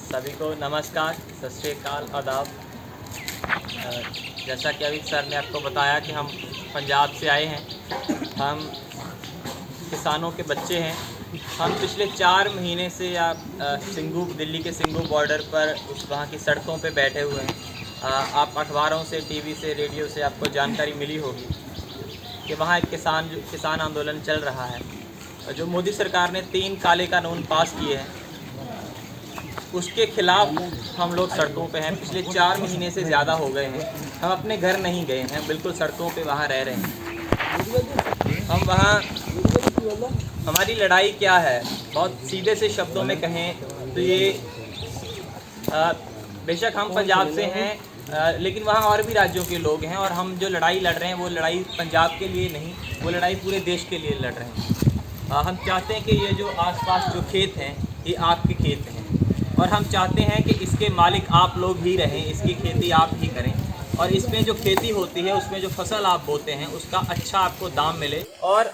सभी को नमस्कार, सत श्री अकाल, आदाब। जैसा कि अभी सर ने आपको बताया कि हम पंजाब से आए हैं, हम किसानों के बच्चे हैं। हम पिछले 4 महीने से सिंघू, दिल्ली के सिंघू बॉर्डर पर वहाँ की सड़कों पे बैठे हुए हैं। आप अखबारों से, टीवी से, रेडियो से आपको जानकारी मिली होगी कि वहाँ एक किसान आंदोलन चल रहा है। जो मोदी सरकार ने 3 काले कानून पास किए हैं, उसके खिलाफ हम लोग सड़कों पे हैं। पिछले 4 महीने से ज़्यादा हो गए हैं। हम अपने घर नहीं गए हैं, बिल्कुल सड़कों पे वहाँ रह रहे हैं। हम वहाँ, हमारी लड़ाई क्या है, बहुत सीधे से शब्दों में कहें तो ये बेशक हम पंजाब से हैं, लेकिन वहाँ और भी राज्यों के लोग हैं, और हम जो लड़ाई लड़ रहे हैं वो लड़ाई पंजाब के लिए नहीं, वो लड़ाई पूरे देश के लिए लड़ रहे हैं। हम चाहते हैं कि ये जो आसपास जो खेत हैं ये आपके खेत हैं, और हम चाहते हैं कि इसके मालिक आप लोग ही रहें, इसकी खेती आप ही करें, और इसमें जो खेती होती है उसमें जो फसल आप बोते हैं उसका अच्छा आपको दाम मिले, और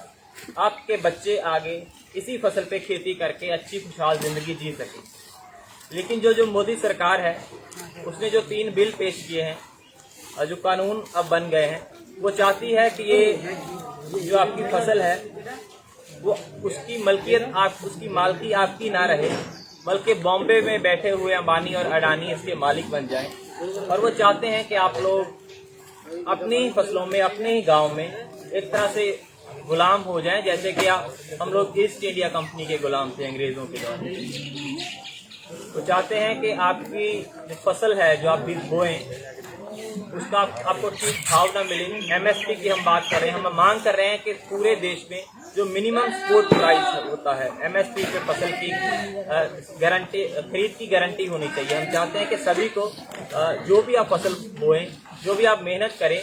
आपके बच्चे आगे इसी फसल पे खेती करके अच्छी खुशहाल ज़िंदगी जी सकें। लेकिन जो मोदी सरकार है उसने जो 3 बिल पेश किए हैं और जो कानून अब बन गए हैं, वो चाहती है कि ये जो आपकी फसल है वो उसकी मालकी आपकी ना रहे, बल्कि बॉम्बे में बैठे हुए अंबानी और अडानी इसके मालिक बन जाएं। और वो चाहते हैं कि आप लोग अपनी ही फसलों में, अपने ही गांव में एक तरह से गुलाम हो जाएं, जैसे कि हम लोग ईस्ट इंडिया कंपनी के गुलाम थे अंग्रेज़ों के दौर में। वो चाहते हैं कि आपकी जो फसल है जो आप भी बोएं उसका आपको ठीक भाव ना मिले। MSP की हम बात कर रहे हैं, हम मांग कर रहे हैं कि पूरे देश में जो मिनिमम सपोर्ट प्राइस होता है, MSP पे फसल की गारंटी, खरीद की गारंटी होनी चाहिए। हम चाहते हैं कि सभी को जो भी आप फसल बोएं, जो भी आप मेहनत करें,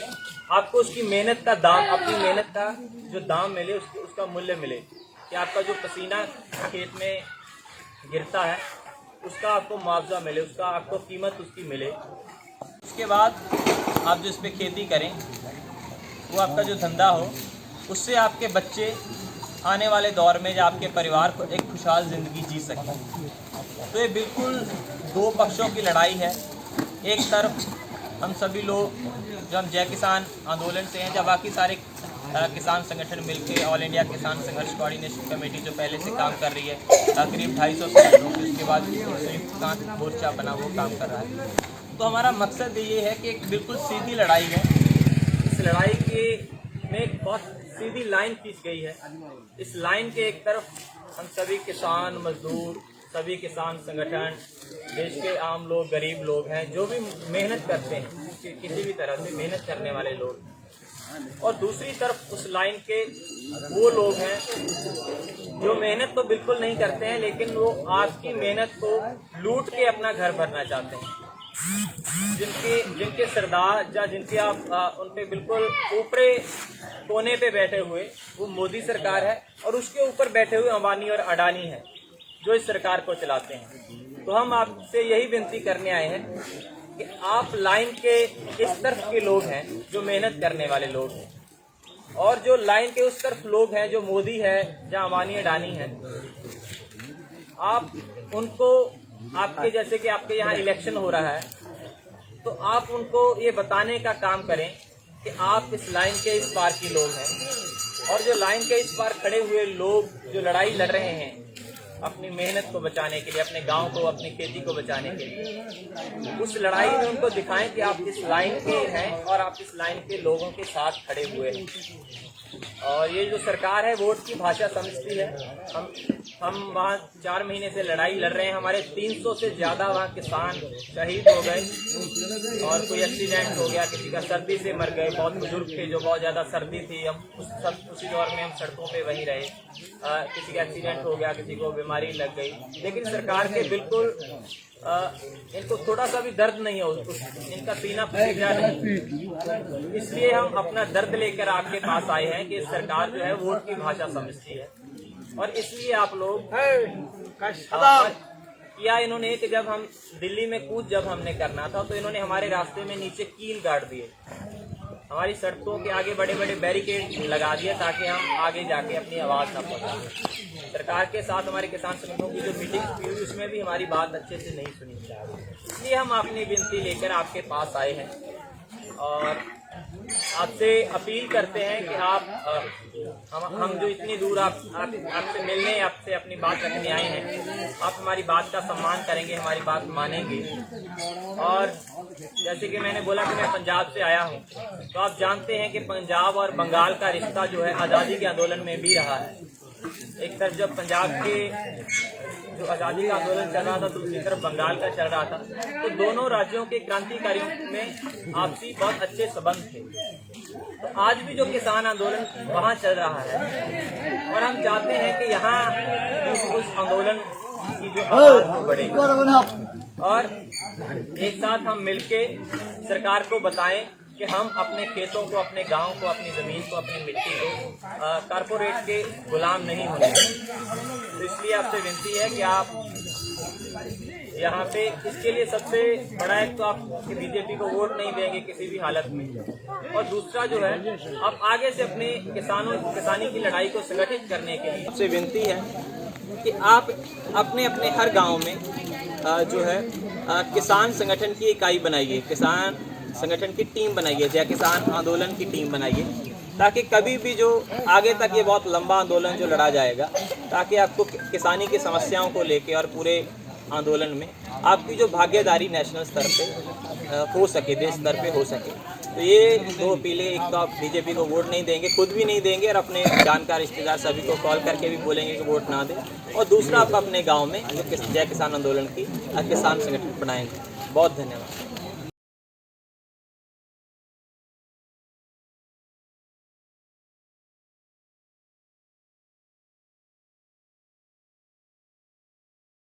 आपको उसकी मेहनत का दाम, अपनी मेहनत का जो दाम मिले, उसका मूल्य मिले, कि आपका जो पसीना खेत में गिरता है उसका आपको मुआवजा मिले, उसका आपको कीमत उसकी मिले। उसके बाद आप जो इस पे खेती करें वो आपका जो धंधा हो, उससे आपके बच्चे आने वाले दौर में या आपके परिवार को एक खुशहाल ज़िंदगी जी सकें। तो ये बिल्कुल 2 पक्षों की लड़ाई है। एक तरफ हम सभी लोग जो हम जय किसान आंदोलन से हैं, जब बाकी सारे किसान संगठन मिलकर ऑल इंडिया किसान संघर्ष कोऑर्डिनेशन कमेटी जो पहले से काम कर रही है, करीब 250 संगठनों के, उसके बाद संयुक्त किसान मोर्चा बना वो काम कर रहा है। तो हमारा मकसद ये है कि एक बिल्कुल सीधी लड़ाई है। इस लड़ाई में एक बहुत सीधी लाइन खींच गई है। इस लाइन के एक तरफ हम सभी किसान, मजदूर, सभी किसान संगठन, देश के आम लोग, गरीब लोग हैं, जो भी मेहनत करते हैं, किसी भी तरह से मेहनत करने वाले लोग, और दूसरी तरफ उस लाइन के वो लोग हैं जो मेहनत तो बिल्कुल नहीं करते हैं, लेकिन वो आपकी मेहनत को लूट के अपना घर भरना चाहते हैं। जिनके सरदार या जिनके आप उन पे बिल्कुल ऊपरे कोने पे बैठे हुए वो मोदी सरकार है, और उसके ऊपर बैठे हुए अंबानी और अडानी है जो इस सरकार को चलाते हैं। तो हम आपसे यही विनती करने आए हैं कि आप लाइन के इस तरफ के लोग हैं जो मेहनत करने वाले लोग हैं, और जो लाइन के उस तरफ लोग हैं जो मोदी है या अंबानी अडानी है, आप उनको, आपके जैसे कि आपके यहाँ इलेक्शन हो रहा है, तो आप उनको ये बताने का काम करें कि आप इस लाइन के इस पार की लोग हैं, और जो लाइन के इस पार खड़े हुए लोग जो लड़ाई लड़ रहे हैं अपनी मेहनत को बचाने के लिए, अपने गांव को, अपनी खेती को बचाने के लिए, उस लड़ाई में उनको दिखाएं कि आप इस लाइन के हैं और आप इस लाइन के लोगों के साथ खड़े हुए हैं। और ये जो सरकार है वोट की भाषा समझती है। हम वहाँ 4 महीने से लड़ाई लड़ रहे हैं, हमारे 300 से ज़्यादा वहाँ किसान शहीद हो गए, और कोई एक्सीडेंट हो गया, किसी का सर्दी से मर गए, बहुत बुजुर्ग थे जो बहुत ज़्यादा सर्दी थी, हम उसी दौर में हम सड़कों पे वहीं रहे, किसी का एक्सीडेंट हो गया, किसी को बीमारी लग गई, लेकिन सरकार के बिल्कुल इनको थोड़ा सा भी दर्द नहीं हो, इनका सीना फूटा नहीं। इसलिए हम अपना दर्द लेकर आपके पास आए हैं कि सरकार जो है वोट की भाषा समझती है, और इसलिए आप लोग किया इन्होंने कि जब हम दिल्ली में कूच जब हमने करना था तो इन्होंने हमारे रास्ते में नीचे कील गाड़ दिए, हमारी सड़कों के आगे बड़े बड़े बैरिकेड लगा दिए ताकि हम आगे जाके अपनी आवाज़ ना पहुँचा। सरकार के साथ हमारे किसान संगठनों की जो मीटिंग हुई उसमें भी हमारी बात अच्छे से नहीं सुनी जा रही, इसलिए हम अपनी विनती लेकर आपके पास आए हैं और आपसे अपील करते हैं कि आप हम जो इतनी दूर आपसे मिलने, आपसे अपनी बात रखने आए हैं, आप हमारी बात का सम्मान करेंगे, हमारी बात मानेंगे। और जैसे कि मैंने बोला कि मैं पंजाब से आया हूं, तो आप जानते हैं कि पंजाब और बंगाल का रिश्ता जो है आज़ादी के आंदोलन में भी रहा है। एक तरफ जब पंजाब के जो आज़ादी का आंदोलन चल रहा था, तो दूसरी तरफ बंगाल का चल रहा था, तो दोनों राज्यों के क्रांतिकारियों में आपसी बहुत अच्छे संबंध थे। तो आज भी जो किसान आंदोलन वहाँ चल रहा है और हम चाहते हैं कि यहाँ उस आंदोलन की जो आवाज़ बढ़े और एक साथ हम मिलके सरकार को बताएं कि हम अपने खेतों को, अपने गांव को, अपनी ज़मीन को, अपनी मिट्टी को कारपोरेट के गुलाम नहीं होने दें। तो इसलिए आपसे विनती है कि आप यहाँ पे इसके लिए सबसे बड़ा एक तो आप बीजेपी को वोट नहीं देंगे किसी भी हालत में, और दूसरा जो है आप आगे से अपने किसानी की लड़ाई को संगठित करने के लिए आपसे विनती है कि आप अपने अपने हर गाँव में जो है किसान संगठन की इकाई बनाइए, किसान संगठन की टीम बनाइए, जय किसान आंदोलन की टीम बनाइए, ताकि कभी भी जो आगे तक ये बहुत लंबा आंदोलन जो लड़ा जाएगा, ताकि आपको किसानी की समस्याओं को लेके और पूरे आंदोलन में आपकी जो भागीदारी नेशनल स्तर पे हो सके, देश स्तर पे हो सके। तो ये दो अपीलें, एक तो आप बीजेपी को वोट नहीं देंगे, खुद भी नहीं देंगे और अपने जानकार रिश्तेदार सभी को कॉल करके भी बोलेंगे कि वोट ना दें, और दूसरा आप अपने गाँव में जो जय किसान आंदोलन की किसान संगठन बनाएंगे। बहुत धन्यवाद।